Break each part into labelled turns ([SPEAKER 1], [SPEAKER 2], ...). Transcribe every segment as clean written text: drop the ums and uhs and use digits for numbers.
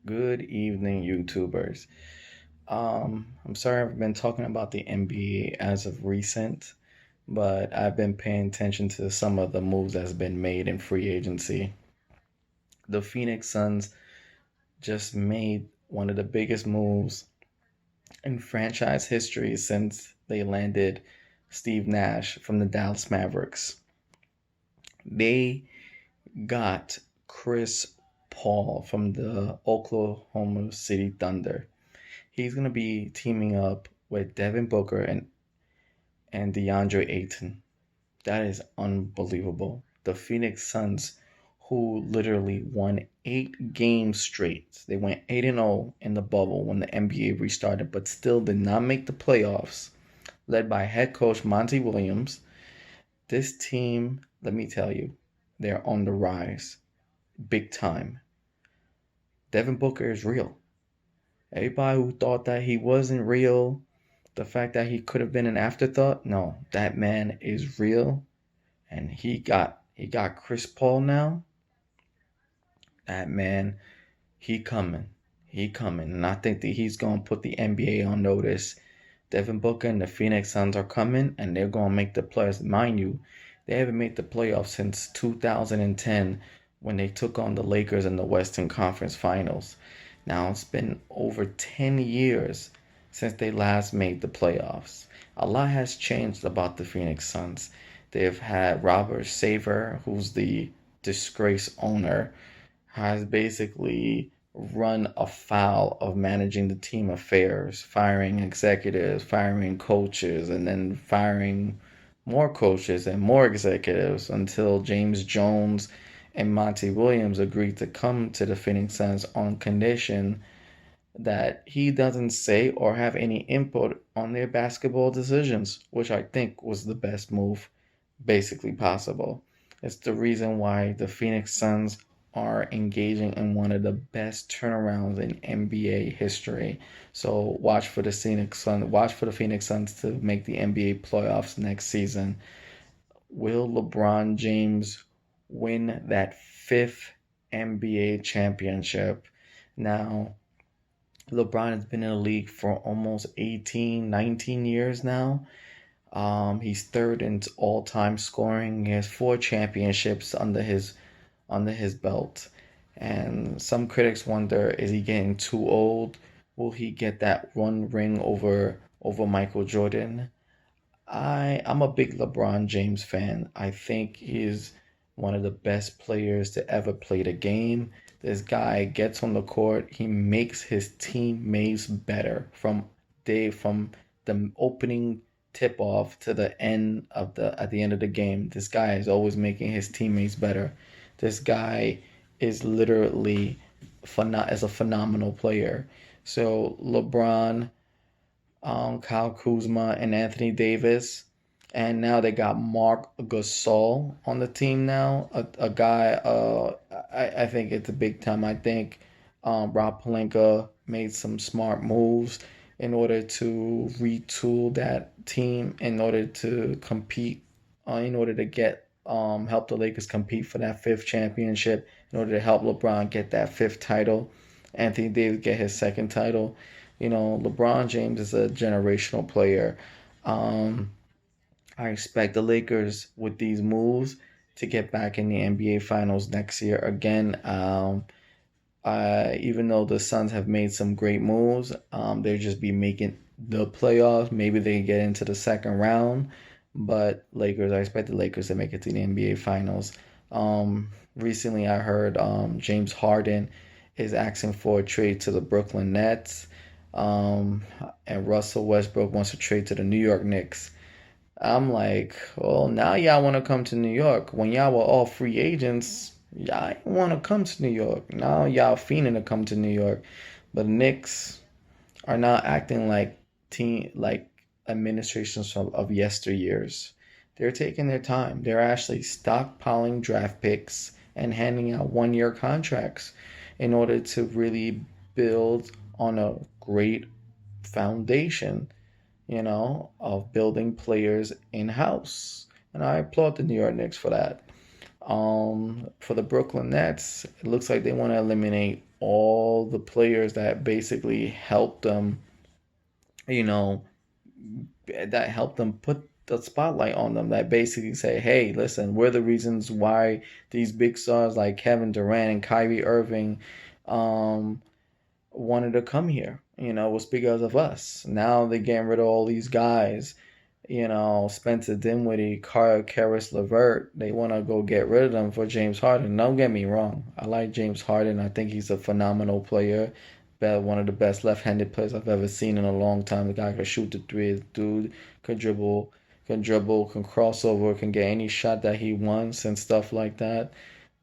[SPEAKER 1] Good evening, YouTubers. I'm sorry I've been talking about the NBA as of recent, but I've been paying attention to some of the moves that's been made in free agency. The Phoenix Suns just made one of the biggest moves in franchise history since they landed Steve Nash from the Dallas Mavericks. They got Chris Paul from the Oklahoma City Thunder. He's going to be teaming up with Devin Booker and DeAndre Ayton. That is unbelievable. The Phoenix Suns, who literally won 8 games straight. They went 8-0 in the bubble when the NBA restarted, but still did not make the playoffs. Led by head coach Monty Williams. This team, let me tell you, they're on the rise. Big time. Devin Booker is real. Everybody who thought that he wasn't real, the fact that he could have been an afterthought, no, that man is real, and he got Chris Paul now. That man, he coming, and I think that he's gonna put the NBA on notice. Devin Booker and the Phoenix Suns are coming, and they're gonna make the playoffs. Mind you, they haven't made the playoffs since 2010 when they took on the Lakers in the Western Conference Finals. Now it's been over 10 years since they last made the playoffs. A lot has changed about the Phoenix Suns. They've had Robert Saver, who's the disgraced owner, has basically run afoul of managing the team affairs, firing executives, firing coaches, and then firing more coaches and more executives until James Jones and Monty Williams agreed to come to the Phoenix Suns on condition that he doesn't say or have any input on their basketball decisions, which I think was the best move basically possible. It's the reason why the Phoenix Suns are engaging in one of the best turnarounds in NBA history. So watch for the Phoenix Suns to make the NBA playoffs next season. Will LeBron James win that fifth NBA championship? Now, LeBron has been in the league for almost 18, 19 years now. He's third in all-time scoring. He has 4 championships under his belt. And some critics wonder, is he getting too old? Will he get that one ring over Michael Jordan? I'm a big LeBron James fan. I think he's one of the best players to ever play the game. This guy gets on the court, he makes his teammates better from the opening tip off to the end of the at the end of the game. This guy is always making his teammates better. This guy is literally is a phenomenal player. So LeBron, Kyle Kuzma, and Anthony Davis. And now they got Mark Gasol on the team now. A guy, I think it's a big time. I think Rob Pelinka made some smart moves in order to retool that team in order to compete, in order to get help the Lakers compete for that fifth championship, in order to help LeBron get that fifth title, Anthony Davis get his second title. LeBron James is a generational player. Um, I expect the Lakers with these moves to get back in the NBA Finals next year again. Even though the Suns have made some great moves, they'll just be making the playoffs. Maybe they get into the second round, but I expect the Lakers to make it to the NBA Finals. Recently, I heard James Harden is asking for a trade to the Brooklyn Nets, um, and Russell Westbrook wants to trade to the New York Knicks. I'm like, well, now y'all want to come to New York. When y'all were all free agents, y'all didn't want to come to New York. Now y'all fiending to come to New York. But the Knicks are now acting like administrations of yesteryears. They're taking their time. They're actually stockpiling draft picks and handing out 1-year contracts in order to really build on a great foundation, of building players in house. And I applaud the New York Knicks for that. For the Brooklyn Nets, it looks like they want to eliminate all the players that basically helped them, you know, that helped them put the spotlight on them, that basically say, hey, listen, we're the reasons why these big stars like Kevin Durant and Kyrie Irving um, wanted to come here. Was because of us. Now they're getting rid of all these guys. Spencer Dinwiddie, Carl Karis LeVert. They want to go get rid of them for James Harden. Don't get me wrong. I like James Harden. I think he's a phenomenal player. One of the best left-handed players I've ever seen in a long time. The guy can shoot the three. Dude can dribble, can crossover, can get any shot that he wants and stuff like that.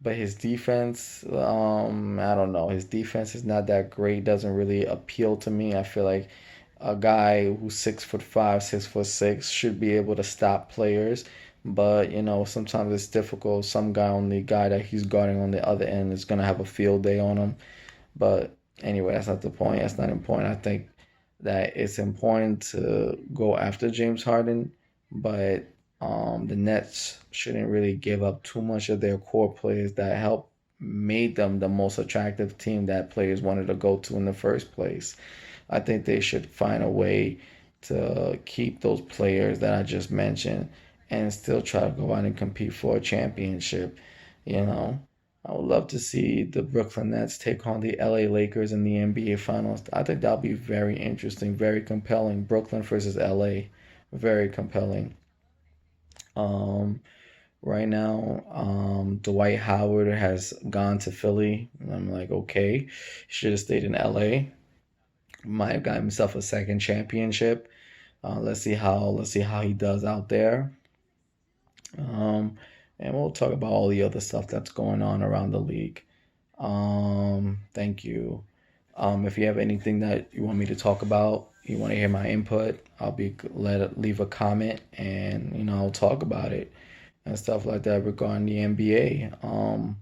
[SPEAKER 1] But his defense, I don't know. His defense is not that great. Doesn't really appeal to me. I feel like a guy who's 6'5", 6'6" should be able to stop players. But sometimes it's difficult. Some guy on the guy that he's guarding on the other end is gonna have a field day on him. But anyway, that's not the point. That's not important. I think that it's important to go after James Harden, but the Nets shouldn't really give up too much of their core players that helped made them the most attractive team that players wanted to go to in the first place. I think they should find a way to keep those players that I just mentioned and still try to go out and compete for a championship. You know, I would love to see the Brooklyn Nets take on the LA Lakers in the NBA Finals. I think that'll be very interesting, very compelling. Brooklyn versus LA, very compelling. Um, right now, Dwight Howard has gone to Philly. And I'm like, okay, he should have stayed in LA. Might have got himself a second championship. Let's see how he does out there. Um, and we'll talk about all the other stuff that's going on around the league. Thank you. If you have anything that you want me to talk about, you want to hear my input, I'll be leave a comment and I'll talk about it and stuff like that regarding the NBA.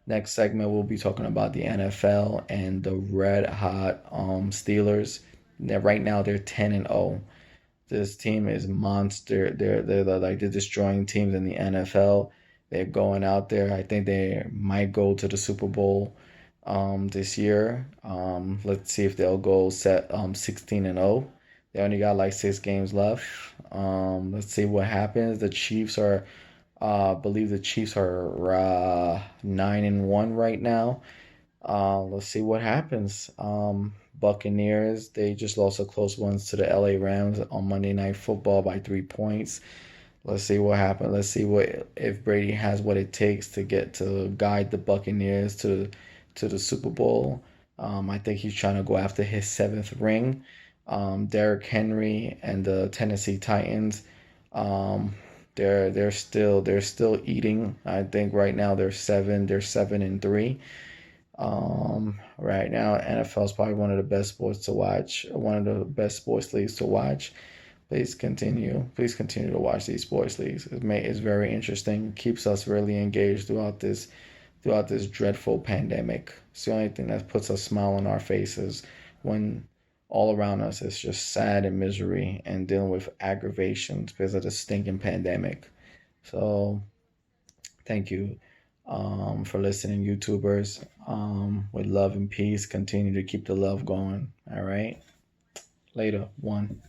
[SPEAKER 1] Next segment we'll be talking about the NFL and the red hot Steelers. Right now they're 10-0. This team is monster. They're destroying teams in the NFL. They're going out there. I think they might go to the Super Bowl this year. Let's see if they'll go set 16-0. They only got like 6 games left. Let's see what happens. I believe the Chiefs are 9-1 right now. Let's see what happens. Buccaneers, they just lost a close ones to the LA Rams on Monday Night Football by 3 points. Let's see what happens. Let's see what if Brady has what it takes to get to guide the Buccaneers to the Super Bowl. I think he's trying to go after his seventh ring. Derrick Henry and the Tennessee Titans. Um, they're still eating. I think right now they're 7-3. Right now, NFL is probably one of the best sports to watch, one of the best sports leagues to watch. Please continue to watch these sports leagues. It's very interesting. Keeps us really engaged throughout this dreadful pandemic. It's the only thing that puts a smile on our faces when all around us is just sad and misery and dealing with aggravations because of the stinking pandemic. So thank you for listening, YouTubers. With love and peace, continue to keep the love going. All right. Later. One.